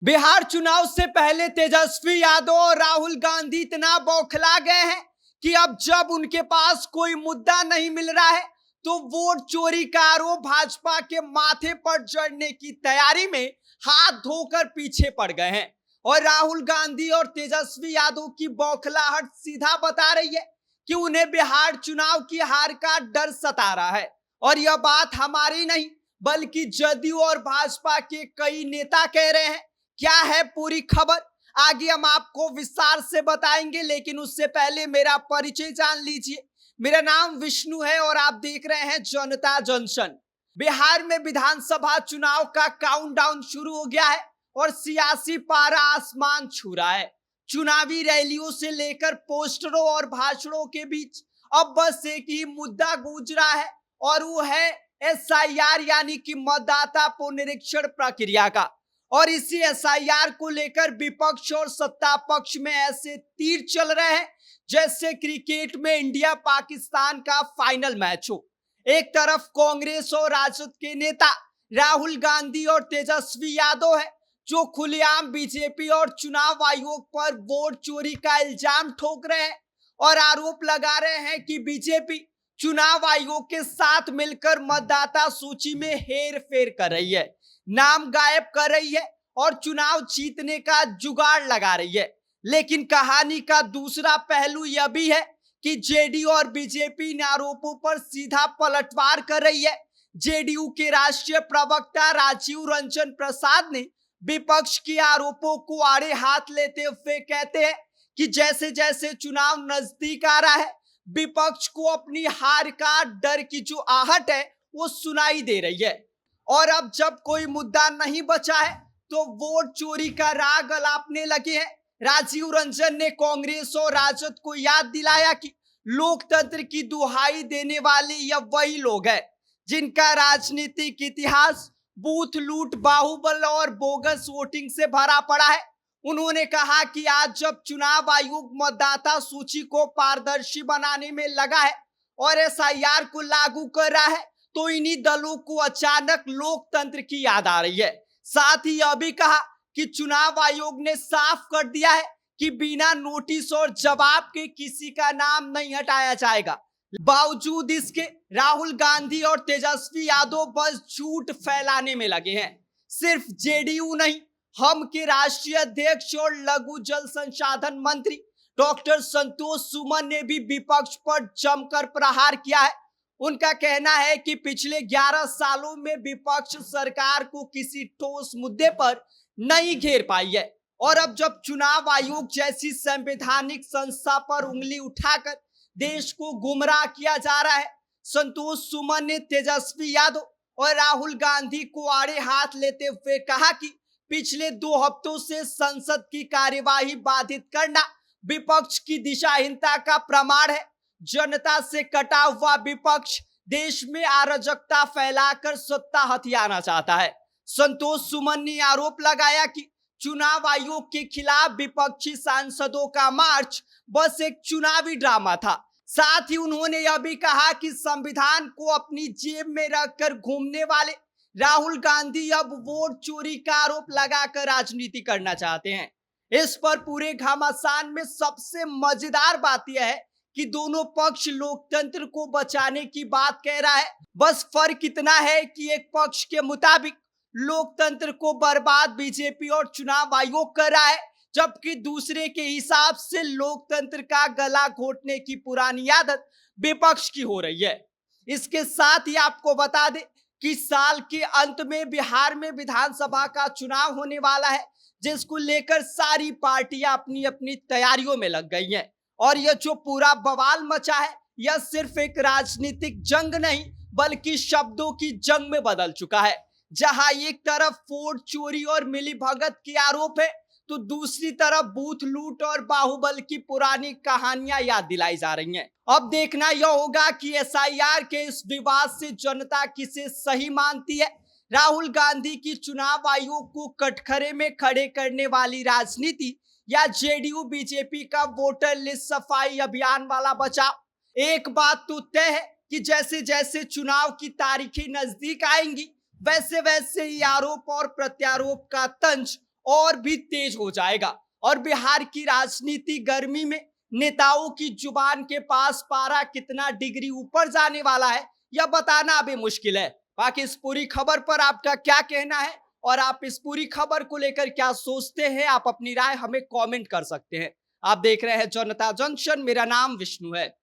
बिहार चुनाव से पहले तेजस्वी यादव और राहुल गांधी इतना बौखला गए हैं कि अब जब उनके पास कोई मुद्दा नहीं मिल रहा है तो वोट चोरी का आरोप भाजपा के माथे पर जड़ने की तैयारी में हाथ धोकर पीछे पड़ गए हैं। और राहुल गांधी और तेजस्वी यादव की बौखलाहट सीधा बता रही है कि उन्हें बिहार चुनाव की हार का डर सता रहा है। और यह बात हमारी नहीं बल्कि जदयू और भाजपा के कई नेता कह रहे हैं। क्या है पूरी खबर आगे हम आपको विस्तार से बताएंगे, लेकिन उससे पहले मेरा परिचय जान लीजिए। मेरा नाम विष्णु है और आप देख रहे हैं जनता जंक्शन। बिहार में विधानसभा चुनाव का काउंटडाउन शुरू हो गया है और सियासी पारा आसमान छू रहा है। चुनावी रैलियों से लेकर पोस्टरों और भाषणों के बीच अब बस एक ही मुद्दा गूंज रहा है और वो है एसआईआर यानी कि मतदाता पुनरीक्षण प्रक्रिया का। और इसी एसआईआर को लेकर विपक्ष और सत्ता पक्ष में ऐसे तीर चल रहे हैं जैसे क्रिकेट में इंडिया पाकिस्तान का फाइनल मैच हो। एक तरफ कांग्रेस और राजद के नेता राहुल गांधी और तेजस्वी यादव है जो खुलेआम बीजेपी और चुनाव आयोग पर वोट चोरी का इल्जाम ठोक रहे हैं और आरोप लगा रहे हैं कि बीजेपी चुनाव आयोग के साथ मिलकर मतदाता सूची में हेर फेर कर रही है, नाम गायब कर रही है और चुनाव जीतने का जुगाड़ लगा रही है। लेकिन कहानी का दूसरा पहलू यह भी है कि जेडीयू और बीजेपी इन आरोपों पर सीधा पलटवार कर रही है। जेडीयू के राष्ट्रीय प्रवक्ता राजीव रंजन प्रसाद ने विपक्ष के आरोपों को आड़े हाथ लेते हुए कहते हैं कि जैसे जैसे चुनाव नजदीक आ रहा है विपक्ष को अपनी हार का डर की जो आहट है वो सुनाई दे रही है। और अब जब कोई मुद्दा नहीं बचा है तो वोट चोरी का राग अलापने लगे हैं। राजीव रंजन ने कांग्रेस और राजद को याद दिलाया कि लोकतंत्र की दुहाई देने वाले यह वही लोग हैं जिनका राजनीतिक इतिहास बूथ लूट, बाहुबल और बोगस वोटिंग से भरा पड़ा है। उन्होंने कहा कि आज जब चुनाव आयोग मतदाता सूची को पारदर्शी बनाने में लगा है और एसआईआर को लागू कर रहा है तो इन्हीं दलों को अचानक लोकतंत्र की याद आ रही है। साथ ही यह भी कहा कि चुनाव आयोग ने साफ कर दिया है कि बिना नोटिस और जवाब के किसी का नाम नहीं हटाया जाएगा। बावजूद इसके राहुल गांधी और तेजस्वी यादव बस झूठ फैलाने में लगे हैं। सिर्फ जेडीयू नहीं, हम के राष्ट्रीय अध्यक्ष और लघु जल संसाधन मंत्री डॉक्टर संतोष सुमन ने भी विपक्ष पर जमकर प्रहार किया है। उनका कहना है कि पिछले 11 सालों में विपक्ष सरकार को किसी ठोस मुद्दे पर नहीं घेर पाई है और अब जब चुनाव आयोग जैसी संवैधानिक संस्था पर उंगली उठाकर देश को गुमराह किया जा रहा है। संतोष सुमन ने तेजस्वी यादव और राहुल गांधी को आड़े हाथ लेते हुए कहा कि पिछले 2 हफ्तों से संसद की कार्यवाही बाधित करना विपक्ष की दिशाहीनता का प्रमाण है। जनता से कटा हुआ विपक्ष देश में अराजकता फैलाकर सत्ता हथियाना चाहता है। संतोष सुमन ने आरोप लगाया कि चुनाव आयोग के खिलाफ विपक्षी सांसदों का मार्च बस एक चुनावी ड्रामा था। साथ ही उन्होंने यह भी कहा कि संविधान को अपनी जेब में रखकर घूमने वाले राहुल गांधी अब वोट चोरी का आरोप लगाकर राजनीति करना चाहते हैं। इस पर पूरे घमासान में सबसे मजेदार बात यह है कि दोनों पक्ष लोकतंत्र को बचाने की बात कह रहा है। बस फर्क इतना है कि एक पक्ष के मुताबिक लोकतंत्र को बर्बाद बीजेपी और चुनाव आयोग कर रहा है, जबकि दूसरे के हिसाब से लोकतंत्र का गला घोटने की पुरानी आदत विपक्ष की हो रही है। इसके साथ ही आपको बता दें कि साल के अंत में बिहार में विधानसभा का चुनाव होने वाला है, जिसको लेकर सारी पार्टियां अपनी अपनी तैयारियों में लग गई हैं। और यह जो पूरा बवाल मचा है यह सिर्फ एक राजनीतिक जंग नहीं बल्कि शब्दों की जंग में बदल चुका है, जहां एक तरफ वोट चोरी और मिलीभगत के आरोप है तो दूसरी तरफ बूथ लूट और बाहुबल की पुरानी कहानियां याद दिलाई जा रही हैं। अब देखना यह होगा कि एसआईआर के इस विवाद से जनता किसे सही मानती है, राहुल गांधी की चुनाव आयोग को कटघरे में खड़े करने वाली राजनीति या जेडीयू बीजेपी का वोटर लिस्ट सफाई अभियान वाला बचाव। एक बात तो तय है कि जैसे जैसे चुनाव की तारीखें नजदीक आएंगी वैसे वैसे ही आरोप और प्रत्यारोप का तंज और भी तेज हो जाएगा। और बिहार की राजनीति गर्मी में नेताओं की जुबान के पास पारा कितना डिग्री ऊपर जाने वाला है, यह बताना अभी मुश्किल है। बाकी इस पूरी खबर पर आपका क्या कहना है और आप इस पूरी खबर को लेकर क्या सोचते हैं, आप अपनी राय हमें कमेंट कर सकते हैं। आप देख रहे हैं जनता जंक्शन, मेरा नाम विष्णु है।